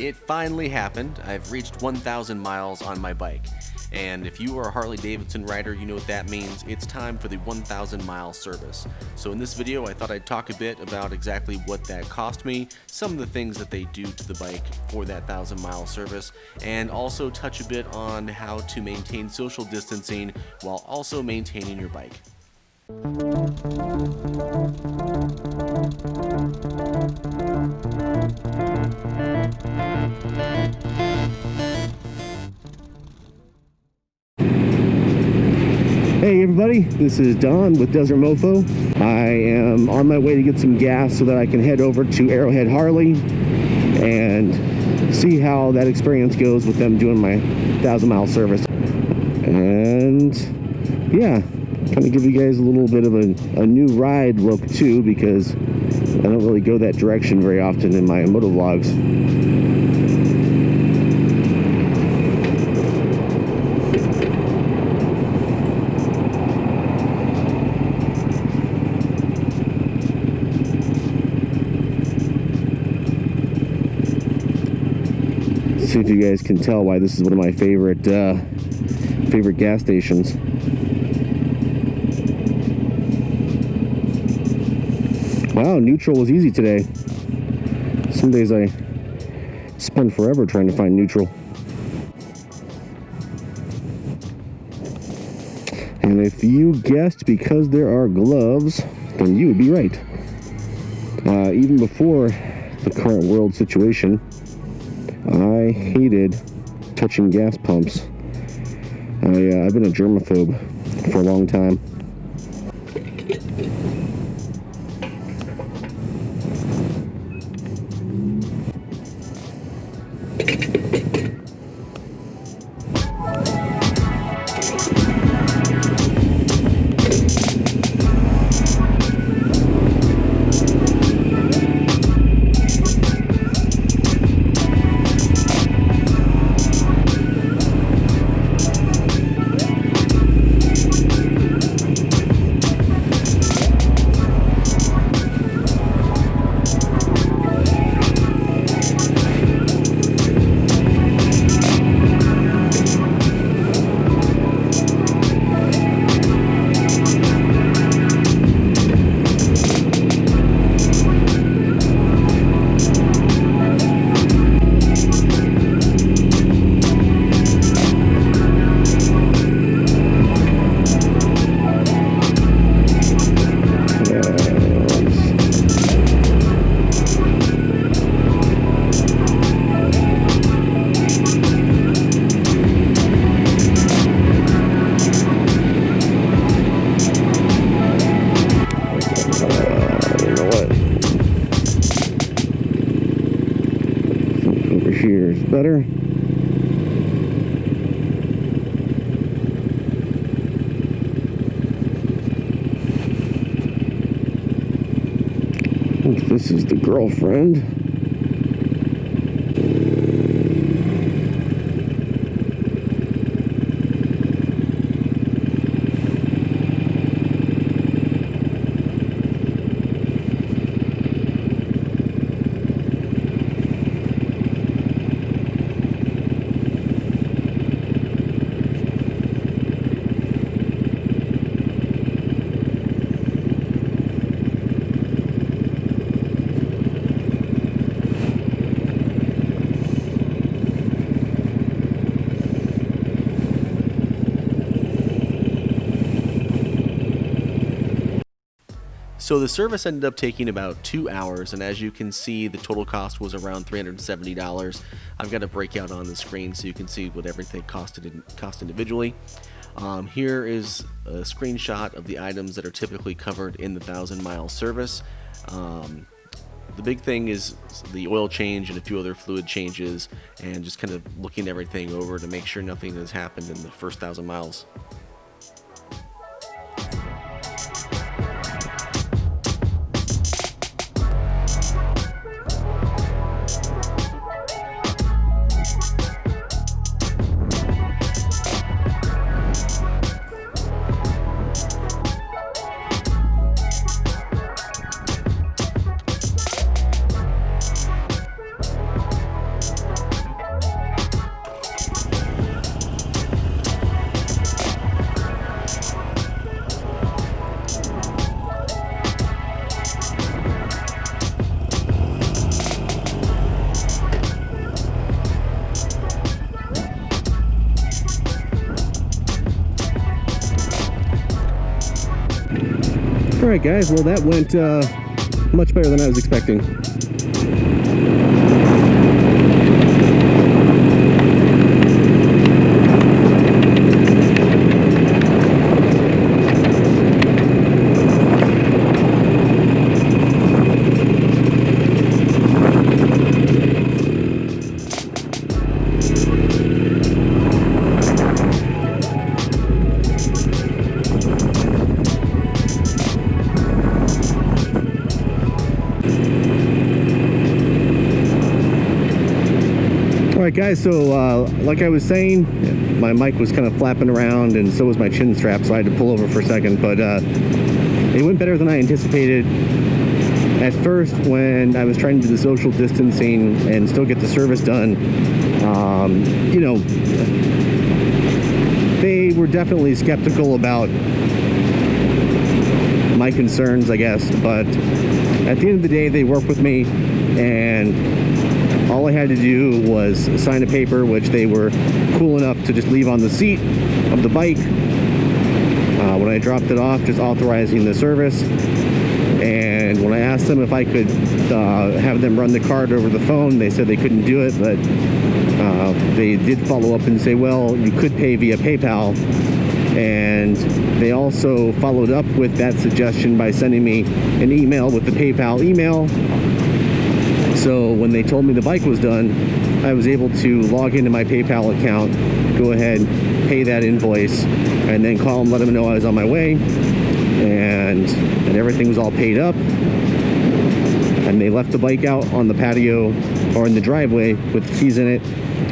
It finally happened. I've reached 1,000 miles on my bike. And if you are a Harley-Davidson rider, you know what that means. It's time for the 1,000 mile service. So in this video, I thought I'd talk a bit about exactly what that cost me, some of the things that they do to the bike for that 1,000 mile service, and also touch a bit on how to maintain social distancing while also maintaining your bike. Hey everybody, this is Don with Desert Mofo. I am on my way to get some gas so that I can head over to Arrowhead Harley and see how that experience goes with them doing my 1,000 mile service. And yeah, kind of give you guys a little bit of a new ride look too, because I don't really go that direction very often in my moto vlogs. See if you guys can tell why this is one of my favorite gas stations. Wow, neutral was easy today. Some days I spend forever trying to find neutral. And if you guessed because there are gloves, then you would be right. Even before the current world situation, I hated touching gas pumps. I've been a germaphobe for a long time. Here is better. I think this is the girlfriend. So the service ended up taking about 2 hours, and as you can see, the total cost was around $370. I've got a breakout on the screen so you can see what everything cost individually. Here is a screenshot of the items that are typically covered in the 1,000 mile service. The big thing is the oil change and a few other fluid changes, and just kind of looking everything over to make sure nothing has happened in the first 1,000 miles. Alright guys, well that went much better than I was expecting. Alright guys, so like I was saying, my mic was kind of flapping around and so was my chin strap, so I had to pull over for a second, but it went better than I anticipated. At first, when I was trying to do the social distancing and still get the service done, you know, they were definitely skeptical about my concerns, I guess, but at the end of the day, they worked with me, and all I had to do was sign a paper, which they were cool enough to just leave on the seat of the bike when I dropped it off, just authorizing the service. And when I asked them if I could have them run the card over the phone, they said they couldn't do it, but they did follow up and say, well, you could pay via PayPal. And they also followed up with that suggestion by sending me an email with the PayPal email. So when they told me the bike was done, I was able to log into my PayPal account, go ahead, pay that invoice, and then call them, let them know I was on my way, and that everything was all paid up. And they left the bike out on the patio or in the driveway with the keys in it,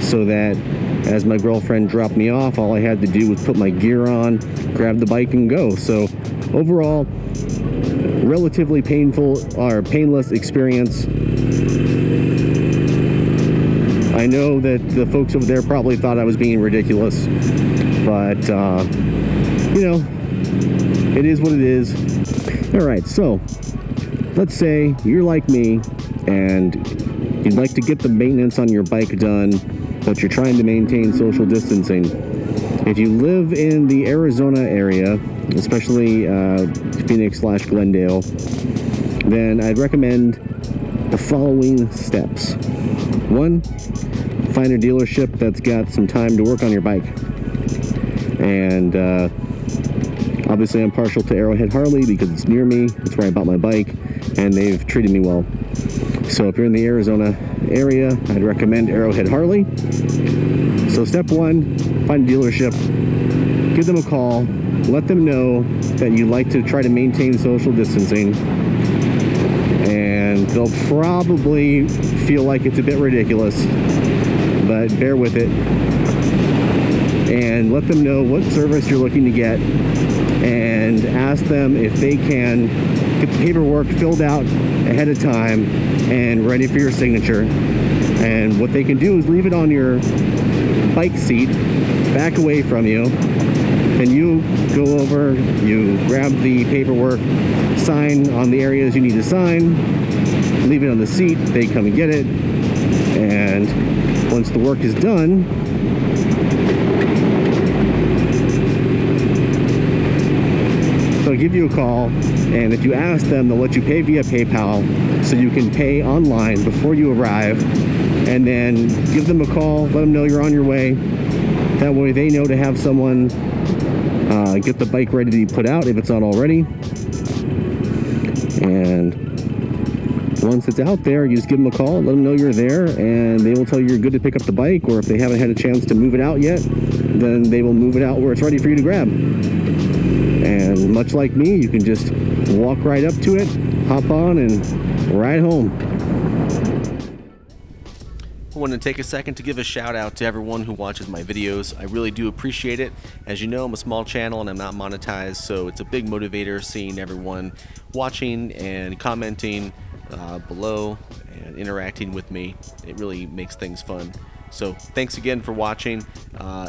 so that as my girlfriend dropped me off, all I had to do was put my gear on, grab the bike, and go. So overall, relatively painful or painless experience. I know that the folks over there probably thought I was being ridiculous, but you know, it is what it is. All right, so let's say you're like me and you'd like to get the maintenance on your bike done, but you're trying to maintain social distancing. If you live in the Arizona area, especially Phoenix/Glendale, then I'd recommend the following steps. 1, find a dealership that's got some time to work on your bike. And obviously I'm partial to Arrowhead Harley because it's near me, it's where I bought my bike, and they've treated me well. So if you're in the Arizona area, I'd recommend Arrowhead Harley. So step 1, find a dealership, give them a call, let them know that you like to try to maintain social distancing, and they'll probably feel like it's a bit ridiculous, but bear with it, and let them know what service you're looking to get, and ask them if they can get the paperwork filled out ahead of time and ready for your signature. And what they can do is leave it on your bike seat, back away from you, and you go over, you grab the paperwork, sign on the areas you need to sign, leave it on the seat, they come and get it, and once the work is done, they'll give you a call, and if you ask them, they'll let you pay via PayPal, so you can pay online before you arrive, and then give them a call, let them know you're on your way. That way they know to have someone get the bike ready to be put out if it's not already. And once it's out there, you just give them a call, let them know you're there, and they will tell you you're good to pick up the bike, or if they haven't had a chance to move it out yet, then they will move it out where it's ready for you to grab. And much like me, you can just walk right up to it, hop on, and ride home. I want to take a second to give a shout out to everyone who watches my videos. I really do appreciate it. As you know, I'm a small channel and I'm not monetized, so it's a big motivator seeing everyone watching and commenting below and interacting with me. It really makes things fun. So thanks again for watching.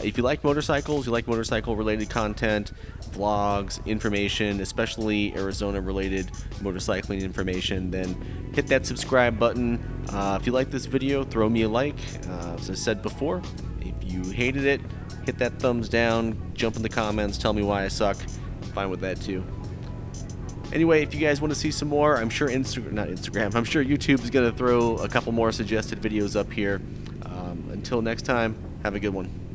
If you like motorcycles, you like motorcycle related content, vlogs, information, especially Arizona related motorcycling information, then hit that subscribe button. If you like this video, throw me a like. As I said before, if you hated it, hit that thumbs down, jump in the comments, tell me why I suck. I'm fine with that too. Anyway, if you guys want to see some more, I'm sure I'm sure YouTube is going to throw a couple more suggested videos up here. Until next time, have a good one.